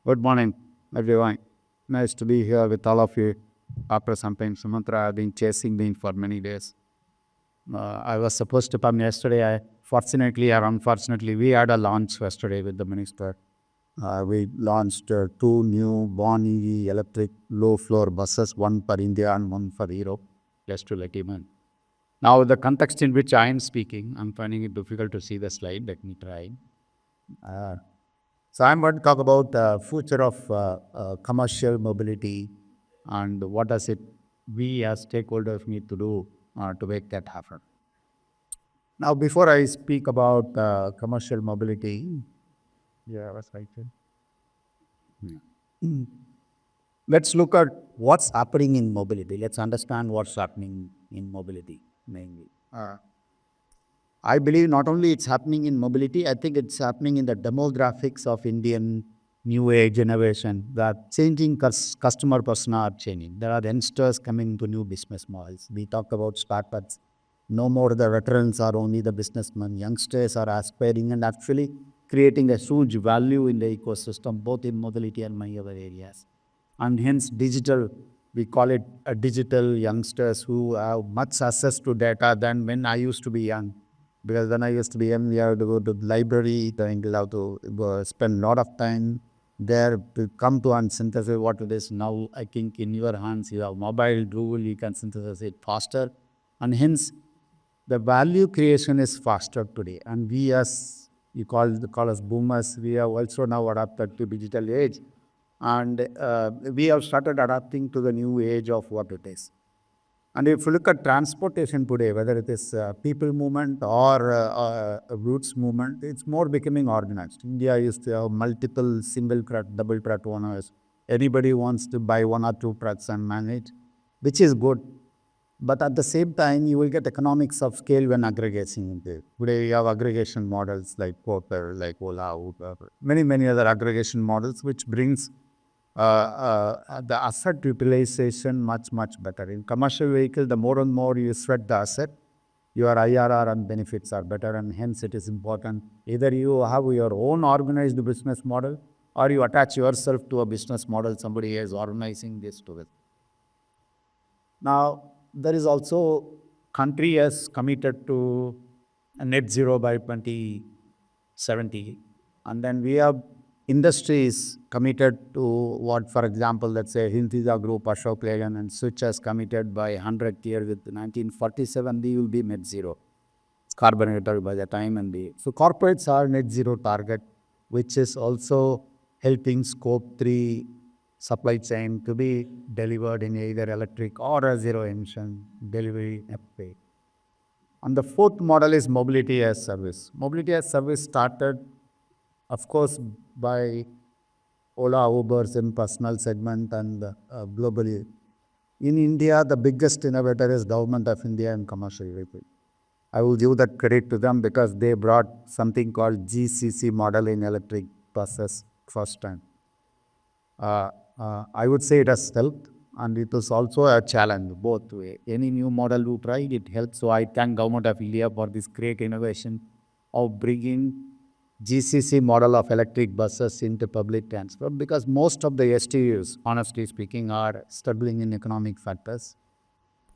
Good morning, everyone. Nice to be here with all of you after some time. Sumantra, I've been chasing me for many days. I was supposed to come yesterday. Fortunately or unfortunately, we had a launch yesterday with the minister. We launched two new Born EV electric low floor buses, one for India and one for Europe, just to let you know. Now, the context in which I am speaking, I'm finding it difficult to see the slide. Let me try. Uh, So I'm going to talk about the future of commercial mobility and what does it we as stakeholders need to do to make that happen. Now, before I speak about commercial mobility, yeah, I was right. Mm. Let's look at what's happening in mobility. Let's understand what's happening in mobility mainly. I believe not only it's happening in mobility, I think it's happening in the demographics of Indian new age innovation. That changing customer persona are changing. There are youngsters coming to new business models. We talk about startups. No more the veterans are only the businessmen. Youngsters are aspiring and actually creating a huge value in the ecosystem, both in mobility and many other areas. And hence digital, we call it a digital youngsters who have much access to data than when I used to be young. Because when I used to be young, we have to go to the library, then we'll have to spend a lot of time there to come to and synthesize what it is. Now, I think in your hands, you have mobile tool, you can synthesize it faster. And hence, the value creation is faster today. And we as, you call us boomers, we have also now adapted to digital age. And we have started adapting to the new age of what it is. And if you look at transportation today, whether it is people movement or goods movement, it's more becoming organized. India used to have multiple single truck, double truck owners. Anybody wants to buy one or two trucks and manage, which is good. But at the same time, you will get economics of scale when aggregating into it. Today, you have aggregation models like Porter, like Ola, Uber, many other aggregation models, which brings the asset utilization much better. In commercial vehicle, the more and more you sweat the asset, your IRR and benefits are better, and hence it is important. Either you have your own organized business model or you attach yourself to a business model somebody is organizing this to it. Now, there is also country has committed to a net zero by 2070. And then we have industries committed to what, for example, let's say Hintiza Group, Ashok Leyland and Switch has committed by 100th year with 1947, they will be net zero. It's carbon neutral by the time and the, so corporates are net zero target, which is also helping scope 3 supply chain to be delivered in either electric or a zero emission delivery way. And the fourth model is mobility as service. Mobility as service started, of course, by Ola, Ubers in personal segment and globally. In India, the biggest innovator is Government of India in commercial vehicle. I will give that credit to them because they brought something called GCC model in electric buses first time. I would say it has helped, and it is also a challenge both way. Any new model you try, it helps. So I thank Government of India for this great innovation of bringing GCC model of electric buses into public transport because most of the STUs, honestly speaking, are struggling in economic factors.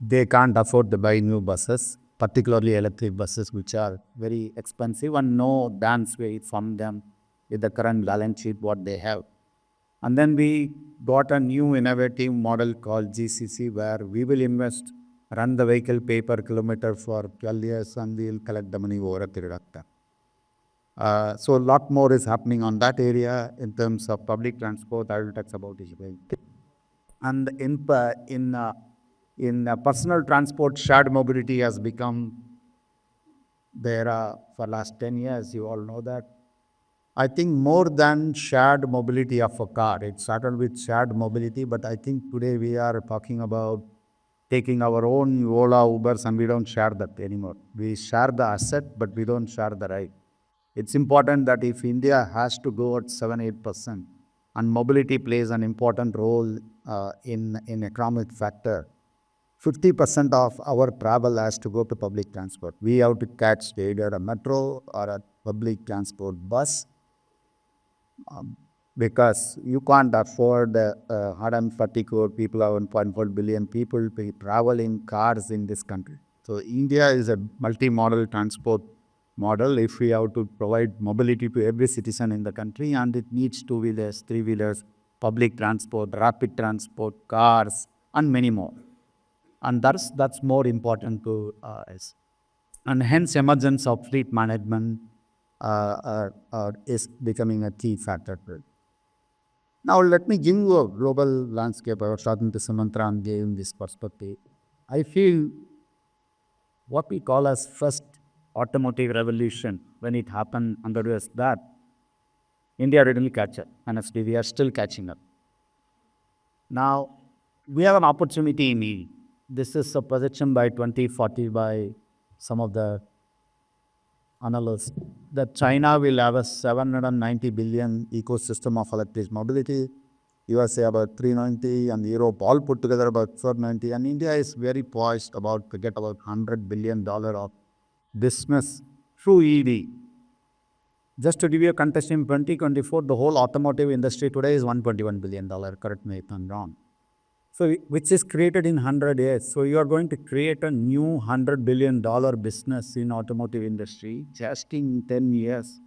They can't afford to buy new buses, particularly electric buses, which are very expensive and no dance way from them with the current balance sheet what they have. And then we got a new innovative model called GCC where we will invest, run the vehicle pay per kilometer for 12 years and we'll collect the money over a period of time. So a lot more is happening on that area in terms of public transport. I will touch about it. And in personal transport, shared mobility has become there for last 10 years. You all know that. I think more than shared mobility of a car. It started with shared mobility, but I think today we are talking about taking our own Ola, Ubers, and we don't share that anymore. We share the asset, but we don't share the ride. It's important that if India has to go at 7-8%, and mobility plays an important role in economic factor, 50% of our travel has to go to public transport. We have to catch either a metro or a public transport bus. because you can't afford 140 crore people or 1.4 billion people to travel in cars in this country. So India is a multi-modal transport model. If we have to provide mobility to every citizen in the country, and it needs two-wheelers, three-wheelers, public transport, rapid transport, cars, and many more. And that's more important to us. And hence emergence of fleet management is becoming a key factor to it. Now, let me give you a global landscape. I was talking to Samantha and gave this perspective. I feel what we call as first automotive revolution, when it happened under US, that India didn't catch up. Honestly, we are still catching up. Now, we have an opportunity in E. This is a projection by 2040 by some of the analysts that China will have a 790 billion ecosystem of electric mobility. USA about 390 and Europe all put together about 490, and India is very poised about to get about $100 billion of business through EV. Just to give you a context, in 2024, the whole automotive industry today is $121 billion. Correct me if I'm wrong. So, which is created in 100 years. So, you are going to create a new $100 billion business in automotive industry just in 10 years.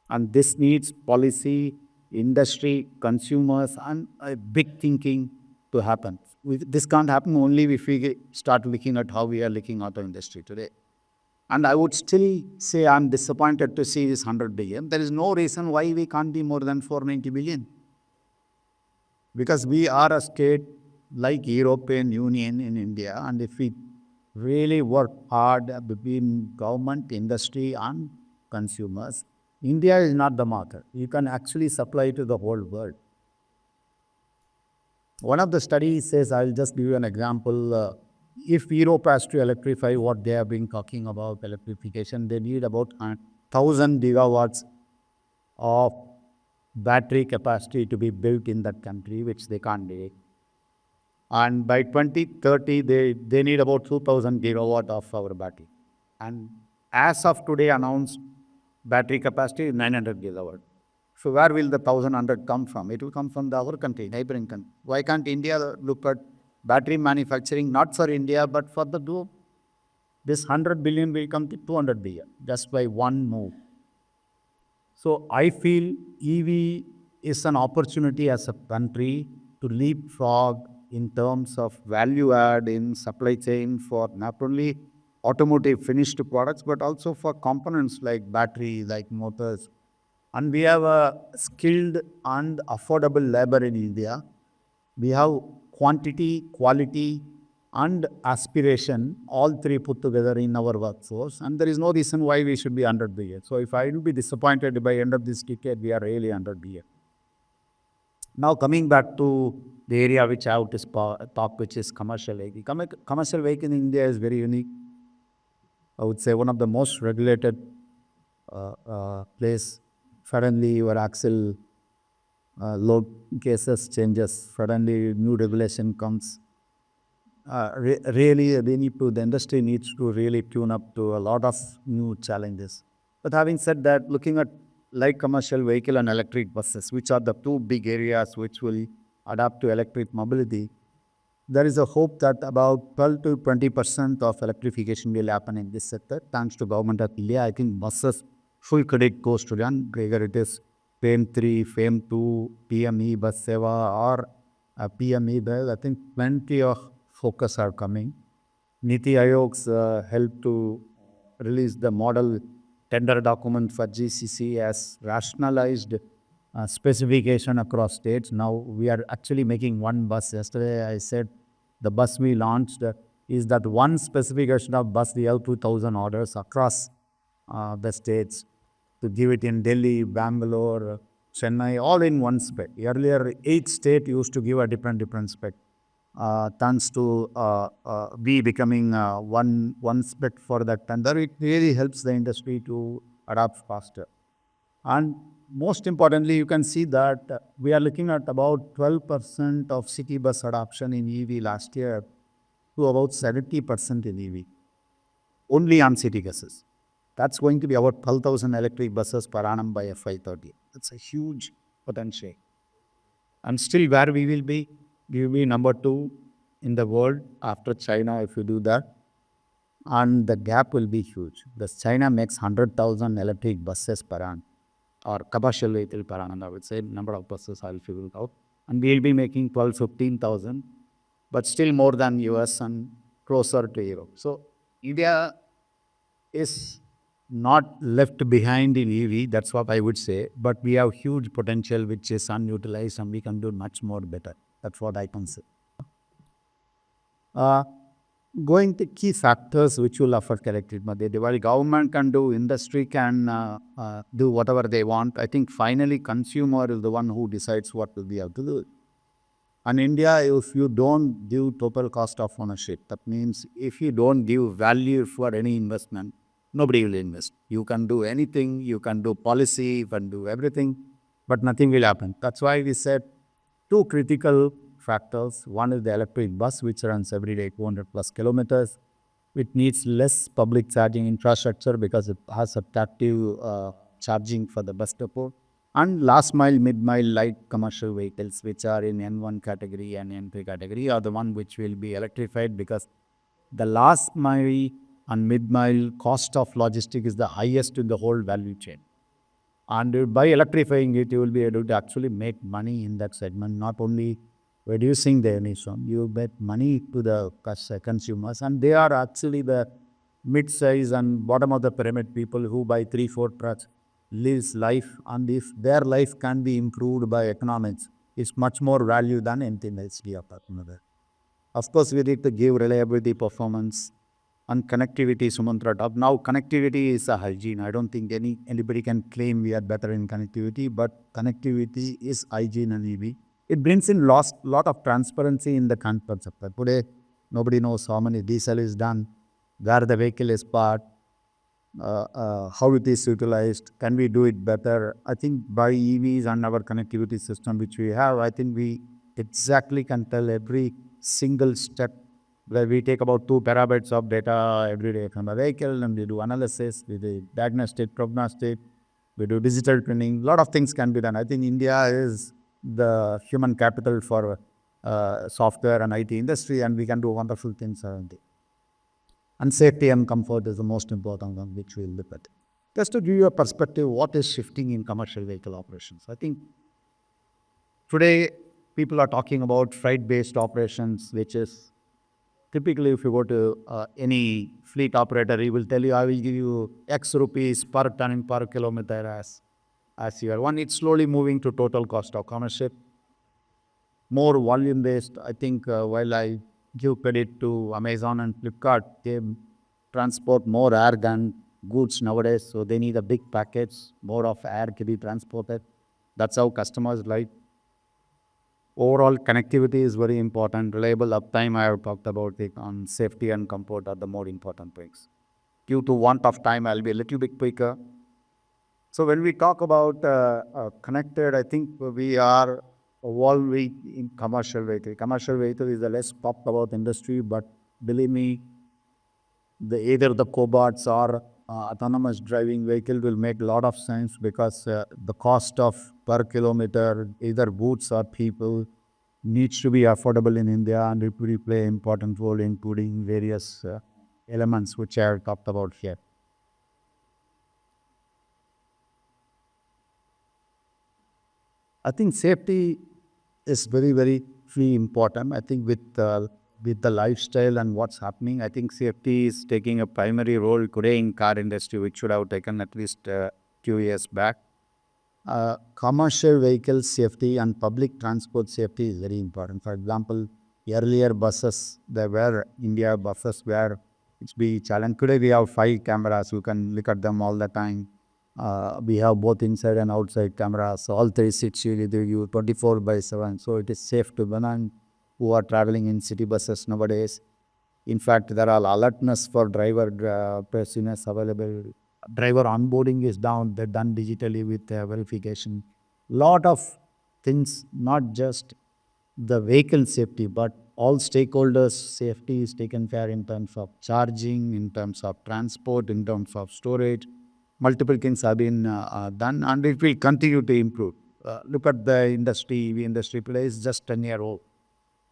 And this needs policy, industry, consumers, and a big thinking to happen. This can't happen only if we start looking at how we are looking auto industry today. And I would still say I'm disappointed to see this 100 billion. There is no reason why we can't be more than 490 billion. Because we are a state like European Union in India, and if we really work hard between government, industry, and consumers, India is not the market. You can actually supply to the whole world. One of the studies says, I'll just give you an example. If Europe has to electrify what they have been talking about electrification, they need about 1,000 gigawatts of battery capacity to be built in that country, which they can't do. And by 2030, they need about 2,000 gigawatt of our battery. And as of today, announced battery capacity is 900 gigawatt. So where will the 1,100 come from? It will come from the other country, neighboring country. Why can't India look at battery manufacturing, not for India, but for the globe? This 100 billion will come to 200 billion just by one move. So I feel EV is an opportunity as a country to leapfrog in terms of value add in supply chain for not only automotive finished products, but also for components like battery, like motors. And we have a skilled and affordable labor in India. We have quantity, quality, and aspiration, all three put together in our workforce. And there is no reason why we should be under the year. So if I will be disappointed by end of this decade, we are really under the year. Now coming back to the area which I have to talk, which is commercial vehicle. Commercial vehicle in India is very unique. I would say one of the most regulated place. Suddenly your axle load cases changes. Suddenly new regulation comes. Really, the industry needs to really tune up to a lot of new challenges. But having said that, looking at light commercial vehicle and electric buses, which are the two big areas which will adapt to electric mobility, there is a hope that about 12 to 20% of electrification will happen in this sector. Thanks to government of India, I think buses full credit goes to run, whether it is FAME 3, FAME 2, PME bus seva, or PME bus. I think plenty of focus are coming. Niti Aayog's help to release the model tender document for GCC has rationalized specification across states. Now we are actually making one bus. Yesterday I said the bus we launched is that one specification of bus. We have 2,000 orders across the states to give it in Delhi, Bangalore, Chennai, all in one spec. Earlier, each state used to give a different spec. Thanks to we becoming one spec for that tender, it really helps the industry to adapt faster. And most importantly, you can see that we are looking at about 12% of city bus adoption in EV last year to about 70% in EV, only on city buses. That's going to be about 12,000 electric buses per annum by FY30. That's a huge potential. And still, where we will be number two in the world after China if you do that. And the gap will be huge. The China makes 100,000 electric buses per annum or commercial vehicle per annum. I would say number of buses I'll figure it out. And we'll be making 12, 15,000, but still more than US and closer to Europe. So India is not left behind in EV, that's what I would say, but we have huge potential which is unutilized and we can do much more better. That's what I can say. Uh, Going to key factors which will affect electric mobility. While government can do, industry can do whatever they want. I think finally consumer is the one who decides what will be have to do. And India, if you don't give total cost of ownership, that means if you don't give value for any investment, nobody will invest. You can do anything, you can do policy, you can do everything, but nothing will happen. That's why we said two critical factors. One is the electric bus, which runs every day 200 plus kilometers. It needs less public charging infrastructure because it has adaptive charging for the bus depot. And last mile, mid mile light commercial vehicles, which are in N1 category and N3 category, are the one which will be electrified because the last mile and mid mile cost of logistic is the highest in the whole value chain. And by electrifying it, you will be able to actually make money in that segment, not only reducing the emission, you get money to the consumers. And they are actually the mid-size and bottom of the pyramid people who buy three, four trucks, lives life. And if their life can be improved by economics, it's much more value than anything else we are talking about. Of course, we need to give reliability, performance, and connectivity, Sumantra top. Now, connectivity is a hygiene. I don't think anybody can claim we are better in connectivity, but connectivity is hygiene and EV. It brings in lot of transparency in the concept. Today, nobody knows how many diesel is done, where the vehicle is parked, how it is utilized, can we do it better? I think by EVs and our connectivity system which we have, I think we exactly can tell every single step where we take about 2 terabytes of data every day from a vehicle and we do analysis, we do diagnostic, prognostic, we do digital twinning, a lot of things can be done. I think India is the human capital for software and IT industry and we can do wonderful things around it. And safety and comfort is the most important one which we'll look at. Just to give you a perspective, what is shifting in commercial vehicle operations? I think today people are talking about freight-based operations, which is typically if you go to any fleet operator, he will tell you, I will give you X rupees per ton per kilometer as your one. It's slowly moving to total cost of ownership, more volume based. I think while I give credit to Amazon and Flipkart, they transport more air than goods nowadays. So they need a big package, more of air to be transported. That's how customers like. Overall connectivity is very important. Reliable uptime, I have talked about it, on safety and comfort are the more important things. Due to want of time, I'll be a little bit quicker. So when we talk about connected, I think we are evolving in commercial vehicle. Commercial vehicle is the less talked about industry, but believe me, either the cobots or autonomous driving vehicle will make a lot of sense because the cost of per kilometer, either goods or people, needs to be affordable in India and it will play an important role including various elements which I have talked about here. I think safety is very, very important. I think with the lifestyle and what's happening, I think safety is taking a primary role today in car industry, which should have taken at least few years back. Commercial vehicle safety and public transport safety is very important. For example, earlier buses, there were India buses where it's be challenged. Today we have 5 cameras. You can look at them all the time. We have both inside and outside cameras. So all 360 with you 24 by 7. So it is safe to women who are traveling in city buses nowadays. In fact, there are alertness for driver personas available. Driver onboarding is down. They're done digitally with verification. Lot of things, not just the vehicle safety, but all stakeholders' safety is taken care in terms of charging, in terms of transport, in terms of storage. Multiple things have been done, and it will continue to improve. look at the industry, EV industry today is just 10-year old.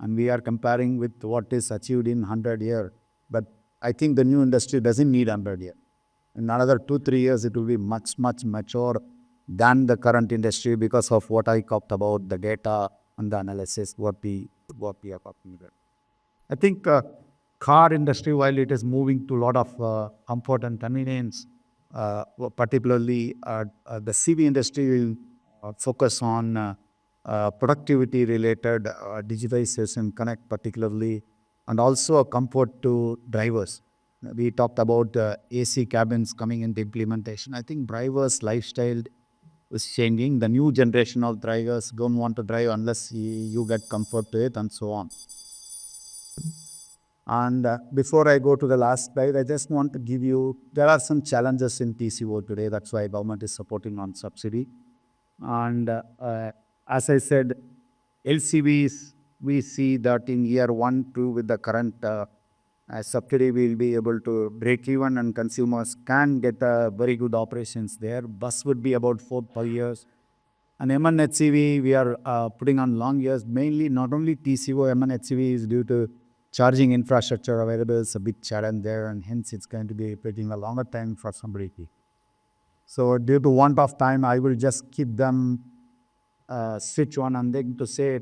And we are comparing with what is achieved in 100 years. But I think the new industry doesn't need 100 years. In another 2-3 years, it will be much, much mature than the current industry because of what I talked about, the data and the analysis, what we are talking about. I think car industry, while it is moving to a lot of comfort and convenience, particularly the CV industry will focus on productivity related digitization connect particularly, and also a comfort to drivers. We talked about AC cabins coming into implementation. I think drivers' lifestyle is changing. The new generation of drivers don't want to drive unless you get comfort to it and so on. And before I go to the last slide, I just want to give you, there are some challenges in TCO today. That's why government is supporting on subsidy. And as I said, LCVs, we see that in year 1, 2 with the current subsidy, we'll be able to break even and consumers can get very good operations there. Bus would be about 4-5 years. And MNHCV, we are putting on long years, mainly not only TCO, MNHCV is due to charging infrastructure available. It's a big challenge there, and hence it's going to be taking a longer time for somebody. So due to want of time, I will just keep them switch on and then to say,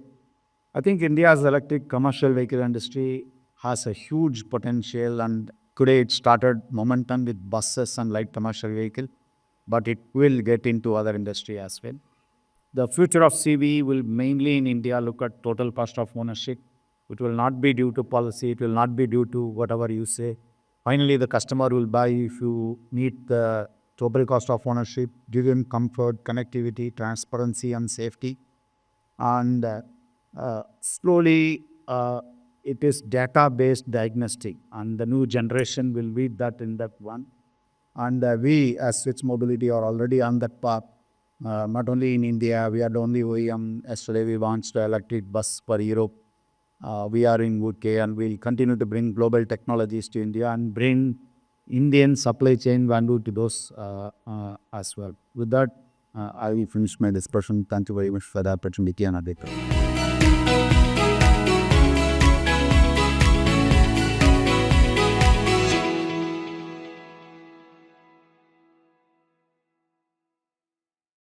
I think India's electric commercial vehicle industry has a huge potential, and today it started momentum with buses and light commercial vehicle, but it will get into other industry as well. The future of CV will mainly in India look at total cost of ownership. It will not be due to policy. It will not be due to whatever you say. Finally, the customer will buy if you meet the total cost of ownership, given comfort, connectivity, transparency, and safety. And slowly, it is data-based diagnostic, and the new generation will lead that in that one. And we, as Switch Mobility, are already on that path. Not only in India, we are the only OEM. Yesterday, we launched the electric bus for Europe. We are in UK, and we'll continue to bring global technologies to India and bring Indian supply chain value to those as well. With that, I will finish my discussion. Thank you very much for the opportunity, and Aditya.